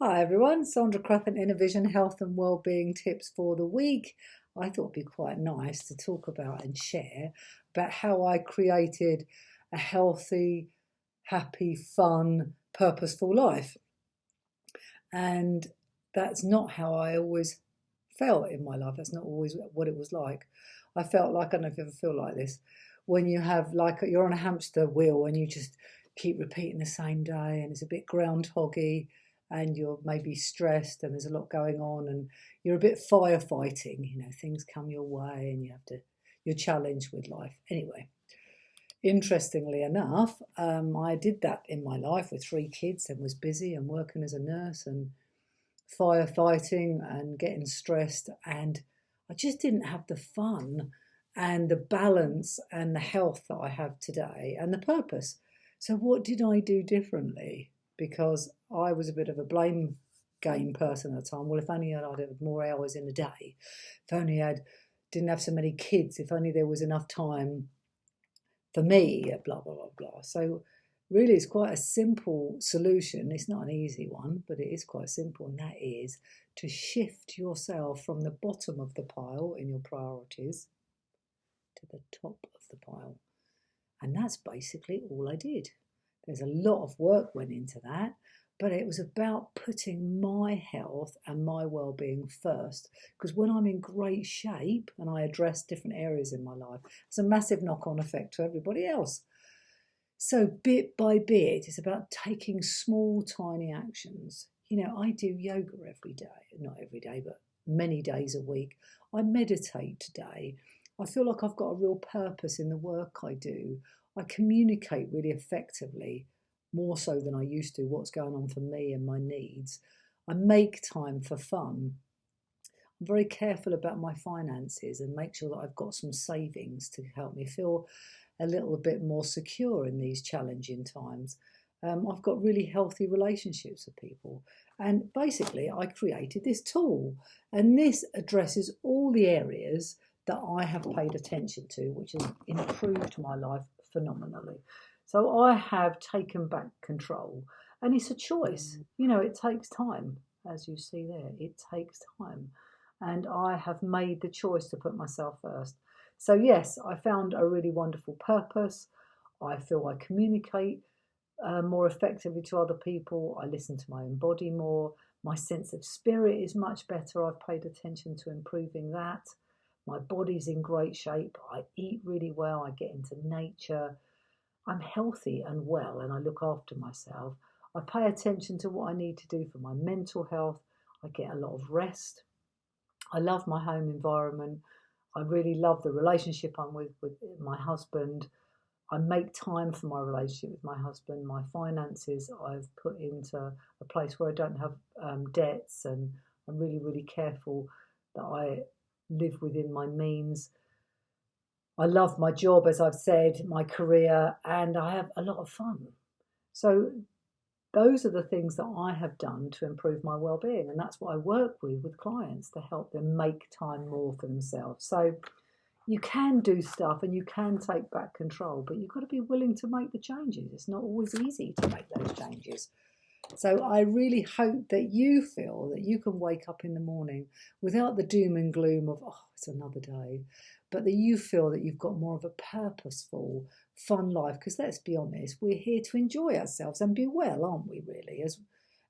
Hi everyone, Sandra Crathern Inner Vision Health and Wellbeing tips for the week. I thought it'd be quite nice to talk about and share about how I created a healthy, happy, fun, purposeful life. And that's not how I always felt in my life. That's not always what it was like. I felt like, I don't know if you ever feel like this, when you have like you're on a hamster wheel and you just keep repeating the same day and it's a bit groundhoggy and you're maybe stressed and there's a lot going on and you're a bit firefighting, things come your way and you're challenged with life. Anyway, interestingly enough, I did that in my life with 3 kids and was busy and working as a nurse and firefighting and getting stressed, and I just didn't have the fun and the balance and the health that I have today and the purpose. So what did I do differently? Because I was a bit of a blame game person at the time. Well, if only I'd had more hours in a day, if only I didn't have so many kids, if only there was enough time for me, blah, blah, blah, blah. So really it's quite a simple solution. It's not an easy one, but it is quite simple, and that is to shift yourself from the bottom of the pile in your priorities to the top of the pile. And that's basically all I did. There's a lot of work went into that, but it was about putting my health and my well-being first, because when I'm in great shape and I address different areas in my life, it's a massive knock-on effect to everybody else. So bit by bit, it's about taking small, tiny actions. I do yoga every day, not every day, but many days a week. I meditate today. I feel like I've got a real purpose in the work I do. I communicate really effectively, more so than I used to, what's going on for me and my needs. I make time for fun. I'm very careful about my finances and make sure that I've got some savings to help me feel a little bit more secure in these challenging times. I've got really healthy relationships with people. And basically, I created this tool. And this addresses all the areas that I have paid attention to, which has improved my life phenomenally. So I have taken back control. And it's a choice. It takes time, as you see there. It takes time. And I have made the choice to put myself first. So yes, I found a really wonderful purpose. I feel I communicate more effectively to other people. I listen to my own body more. My sense of spirit is much better. I've paid attention to improving that. My body's in great shape. I eat really well. I get into nature. I'm healthy and well, and I look after myself. I pay attention to what I need to do for my mental health. I get a lot of rest. I love my home environment. I really love the relationship I'm with my husband. I make time for my relationship with my husband. My finances I've put into a place where I don't have debts, and I'm really, really careful that I live within my means. I love my job, as I've said, my career, and I have a lot of fun. So those are the things that I have done to improve my well-being, and that's what I work with clients, to help them make time more for themselves. So you can do stuff and you can take back control, but you've got to be willing to make the changes. It's not always easy to make those changes. So I really hope that you feel that you can wake up in the morning without the doom and gloom of, oh, it's another day, but that you feel that you've got more of a purposeful, fun life. Because let's be honest, we're here to enjoy ourselves and be well, aren't we, really?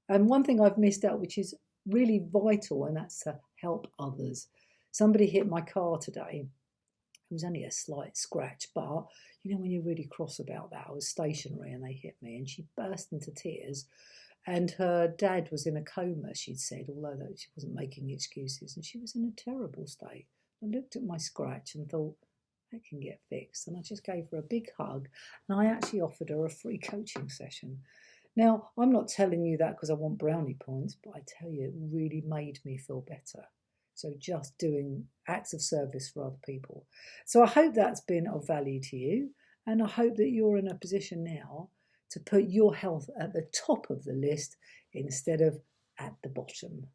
And one thing I've missed out, which is really vital, and that's to help others. Somebody hit my car today. It was only a slight scratch, but when you're really cross about that, I was stationary and they hit me, and she burst into tears. And her dad was in a coma, she'd said, although she wasn't making excuses, and she was in a terrible state. I looked at my scratch and thought, that can get fixed. And I just gave her a big hug, and I actually offered her a free coaching session. Now, I'm not telling you that because I want brownie points, but I tell you, it really made me feel better. So just doing acts of service for other people. So I hope that's been of value to you, and I hope that you're in a position now to put your health at the top of the list instead of at the bottom.